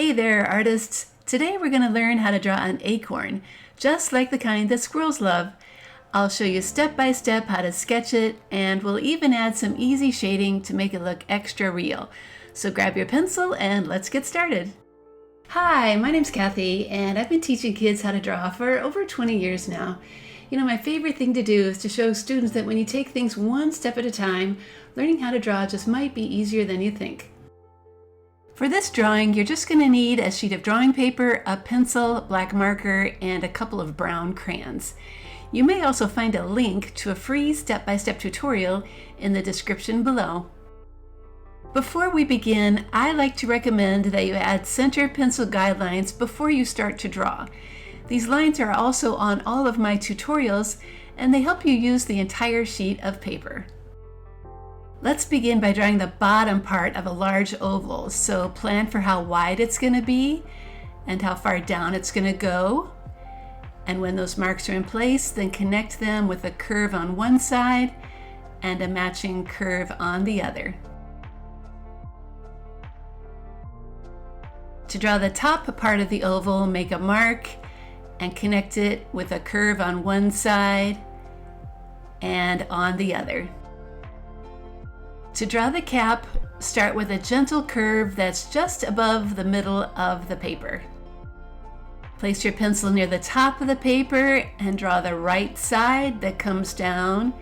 Hey there, artists! Today we're going to learn how to draw an acorn, just like the kind that squirrels love. I'll show you step by step how to sketch it, and we'll even add some easy shading to make it look extra real. So grab your pencil and let's get started. Hi, my name's Kathy, and I've been teaching kids how to draw for over 20 years now. You know, my favorite thing to do is to show students that when you take things one step at a time, learning how to draw just might be easier than you think. For this drawing, you're just going to need a sheet of drawing paper, a pencil, black marker, and a couple of brown crayons. You may also find a link to a free step-by-step tutorial in the description below. Before we begin, I like to recommend that you add center pencil guidelines before you start to draw. These lines are also on all of my tutorials, and they help you use the entire sheet of paper. Let's begin by drawing the bottom part of a large oval. So plan for how wide it's going to be and how far down it's going to go. And when those marks are in place, then connect them with a curve on one side and a matching curve on the other. To draw the top part of the oval, make a mark and connect it with a curve on one side and on the other. To draw the cap, start with a gentle curve that's just above the middle of the paper. Place your pencil near the top of the paper and draw the right side that comes down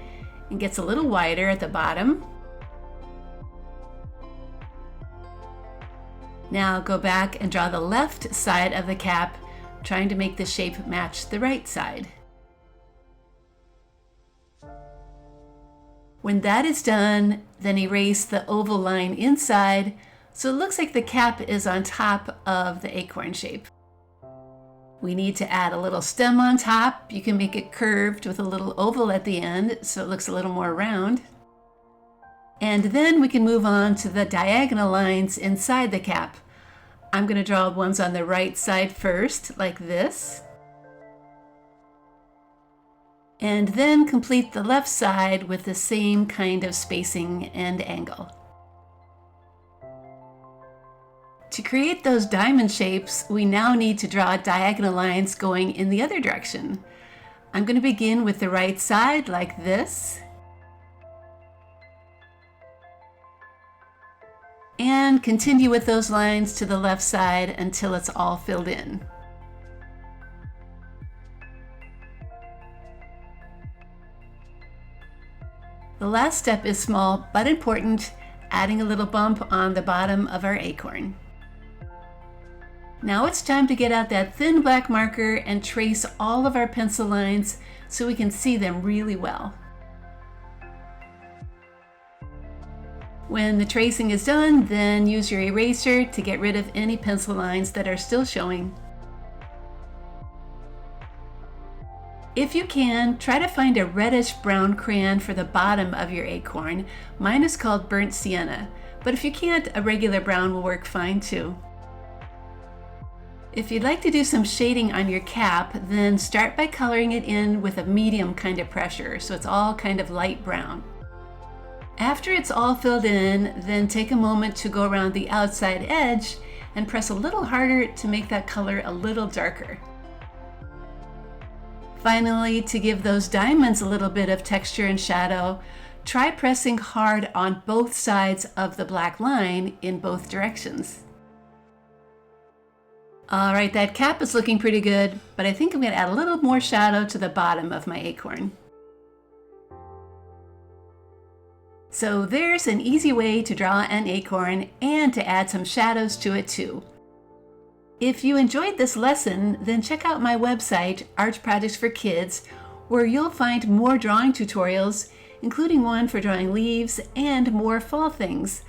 and gets a little wider at the bottom. Now go back and draw the left side of the cap, trying to make the shape match the right side. When that is done, then erase the oval line inside so it looks like the cap is on top of the acorn shape. We need to add a little stem on top. You can make it curved with a little oval at the end so it looks a little more round. And then we can move on to the diagonal lines inside the cap. I'm going to draw ones on the right side first, like this. And then complete the left side with the same kind of spacing and angle. To create those diamond shapes, we now need to draw diagonal lines going in the other direction. I'm going to begin with the right side like this. And continue with those lines to the left side until it's all filled in. The last step is small but important, adding a little bump on the bottom of our acorn. Now it's time to get out that thin black marker and trace all of our pencil lines so we can see them really well. When the tracing is done, then use your eraser to get rid of any pencil lines that are still showing. If you can, try to find a reddish-brown crayon for the bottom of your acorn. Mine is called Burnt Sienna, but if you can't, a regular brown will work fine too. If you'd like to do some shading on your cap, then start by coloring it in with a medium kind of pressure, so it's all kind of light brown. After it's all filled in, then take a moment to go around the outside edge and press a little harder to make that color a little darker. Finally, to give those diamonds a little bit of texture and shadow, try pressing hard on both sides of the black line in both directions. All right, that cap is looking pretty good, but I think I'm going to add a little more shadow to the bottom of my acorn. So there's an easy way to draw an acorn and to add some shadows to it too. If you enjoyed this lesson, then check out my website, Art Projects for Kids, where you'll find more drawing tutorials, including one for drawing leaves and more fall things.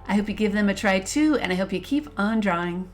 I hope you give them a try too, and I hope you keep on drawing.